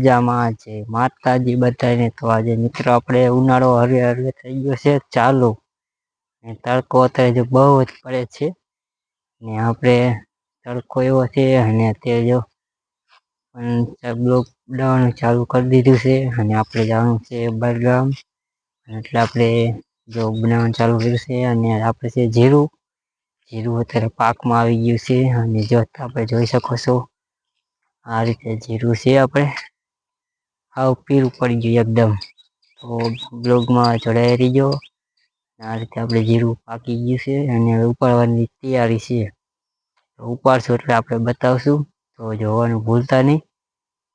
મજામાં છે માતાજી બધાને। તો આજે મિત્રો આપણે ઉનાળો હરે હરે થઈ ગયો છે ચાલુ ને તડકો અત્યારે જો બહુ જ પડે છે ને આપણે તડકો એવો છે અને અત્યારે જો બ્લોક બનાવવાનું ચાલુ કરી દીધું છે અને આપણે જવાનું છે બહારગામ એટલે આપણે જો બનાવવાનું ચાલુ કર્યું છે અને આપણે છે જીરું અત્યારે પાકમાં આવી ગયું છે અને જો આપણે જોઈ શકો છો આ રીતે જીરું છે આપણે હાવ પીળું પડી ગયું એકદમ। તો બ્લોગમાં જોડાઈ રહીજો। આ રીતે આપણે જીરું પાકી ગયું છે અને ઉપાડવાની તૈયારી છે। તો ઉપાડશું એટલે આપણે બતાવશું તો જોવાનું ભૂલતા નહીં।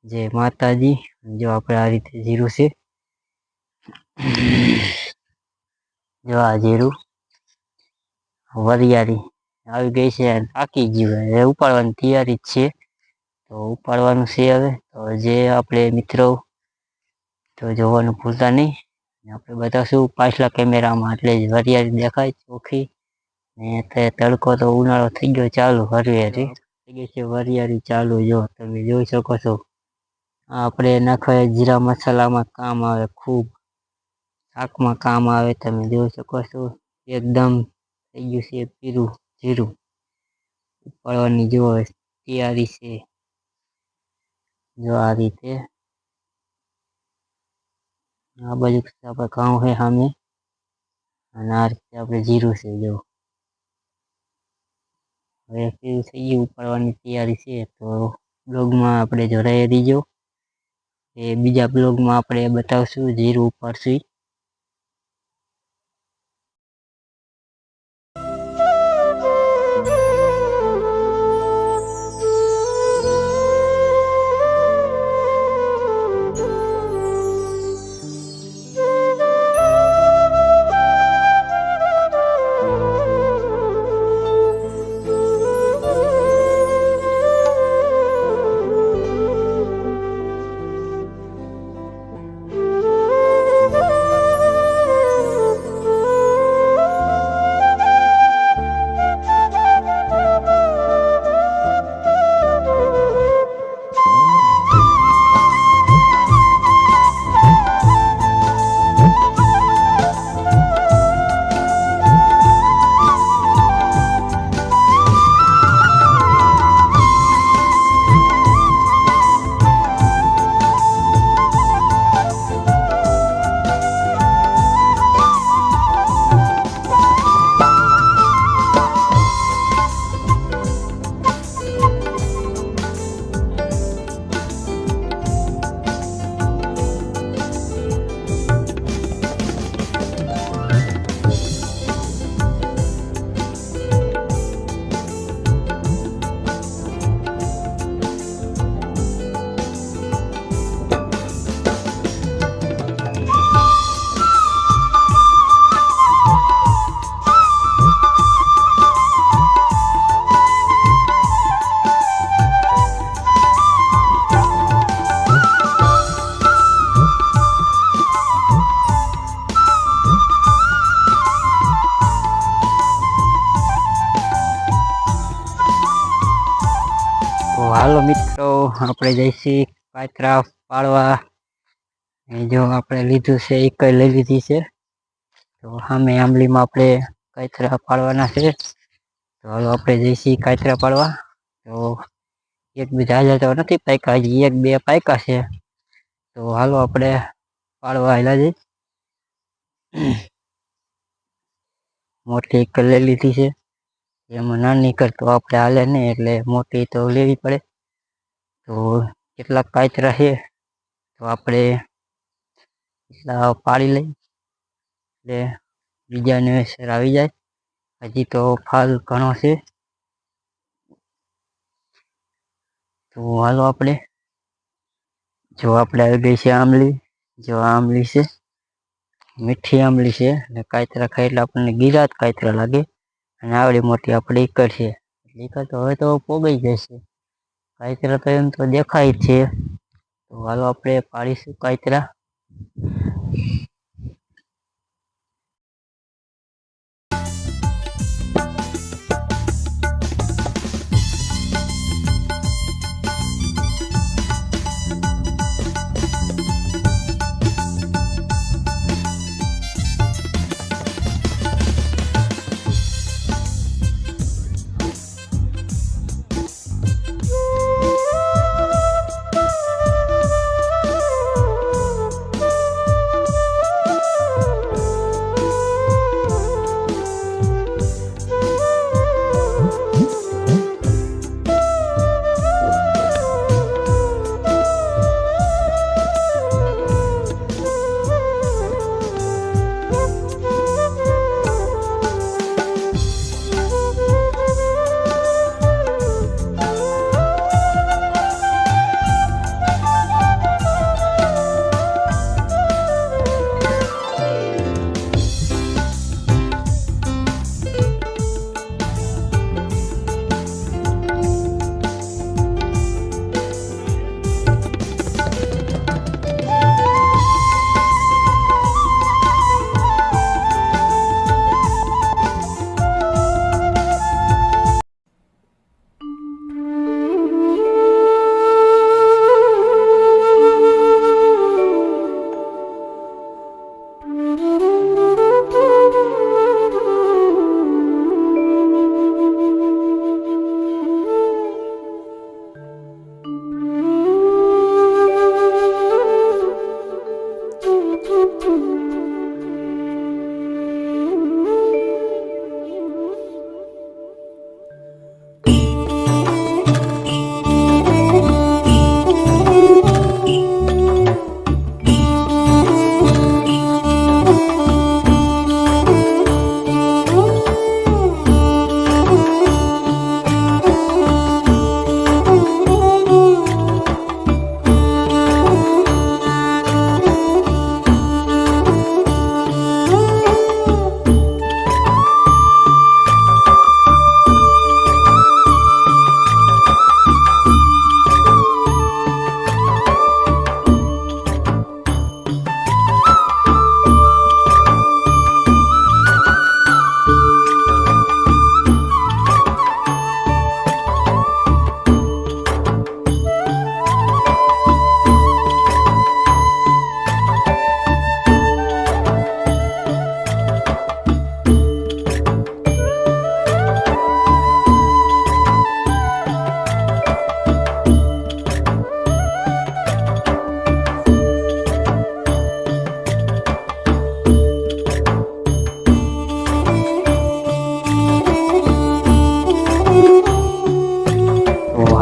જય માતાજી। જો આપણે આ રીતે જીરું છે જો આ જીરું વરિયાળી આવી ગઈ છે પાકી ગયું હવે ઉપાડવાની તૈયારી જ છે। તો ઉપાડવાનું છે હવે તો જે આપણે મિત્રો તો જોવાનું ભૂલતા નહીં। આપણે બતાવશું પાછલા કેમેરામાં એટલે જ વરિયાળી દેખાય ચોખ્ખી ને અત્યારે તડકો તો ઉનાળો થઈ ગયો ચાલુ હરી થઈ ગઈ છે વરિયાળી ચાલુ। જો તમે જોઈ શકો છો આપણે નાખવા જીરા મસાલામાં કામ આવે ખૂબ શાકમાં કામ આવે। તમે જોઈ શકો છો એકદમ થઈ ગયું છે પીળું જીરું ઉપાડવાની જો તૈયારી છે। જો આ રીતે આ બાજુ આપણે ઘઉં છે સામે અને આ રીતે આપણે જીરું છે જો હવે પીળું થઈ ગયું ઉપાડવાની તૈયારી છે। તો બ્લોગમાં આપણે જોડાઈ રહીજો એ બીજા બ્લોગમાં આપણે બતાવશું જીરું ઉપાડશું। તો હાલો મિત્રો આપણે જઈશું કાતરા પાડવા જો આપણે લીધું છે એક લઈ લીધી છે। તો સામે આંબલીમાં આપણે કાતરા પાડવાના છે। તો હાલો આપણે જઈશું કાતરા પાડવા। તો એક બીજા હાજર તો નથી પાક્યા હજી એક બે પાક્યા છે। તો હાલો આપણે પાડવા હાલ્યા જઈએ। મોટી એક લઈ લીધી છે એમાં નાની કરતો આપણે હાલે નહીં એટલે મોટી તો લેવી પડે। તો કેટલાક કાતરા છે તો આપણે એટલા પાડી લઈ એટલે બીજાને અસર આવી જાય। હજી તો ફાલ ઘણો છે। તો હાલો આપણે જો આપણે આવી ગઈ છે આંબલી જો આંબલી છે મીઠી આંબલી છે ને કાતરા ખાઈ એટલે આપણને ગિરાત કાતરા લાગે અને આવડી મોટી આપણે ઈકર છે ઈકર તો હવે તો પોગાઈ જશે। કાતરા તો એમ તો દેખાય જ છે। તો હાલો આપણે પાડીશું કાતરા।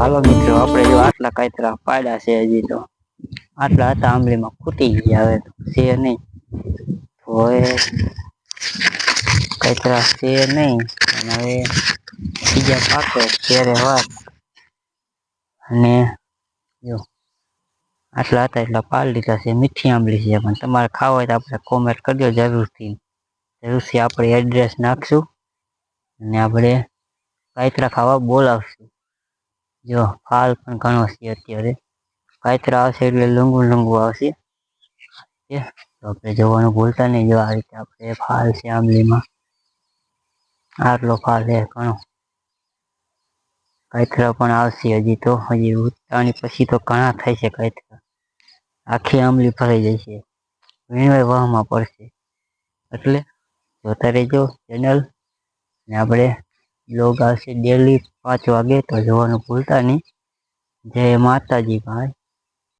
હાલો મિત્રો, આપણે જો આટલા કાતરા પાડ્યા છે. હજી તો આટલા હતા, આંબલીમાં ખૂટી ગયા. હવે છે નહીં, તો હવે કાતરા છે નહીં. અને હવે બીજા પાકે ત્યારે વાત. અને જો આટલા હતા એટલા પાડી લીધા છે. મીઠી આંબલી છે, પણ તમારે ખાવા હોય તો આપણે કોમેન્ટ કરજો જરૂરથી. આપણે એડ્રેસ નાખશું અને આપણે કાતરા ખાવા બોલાવશું. જો ફાલ પણ ઘણો છે. અત્યારે કાતરા આવશે એટલે લંગુ આવશે. તો આપણે જોવાનું ભૂલતા નહીં. જો આ રીતે આપણે ફાલ છે આંબલીમાં, આટલો ફાલ છે ઘણો. કાતરા પણ આવશે હજી તો. હજી ઉતાણી પછી તો ઘણા થાય છે કાતરા. આખી આંબલી ભરાઈ જાય છે, વીણવાય વાહમાં પડશે. એટલે જોતા રહેજો ચેનલ. ને આપણે બ્લોગ આવશે ડેલી 5 વાગે, તો જોવાનું ભૂલતા નહીં. જય માતાજી ભાઈ.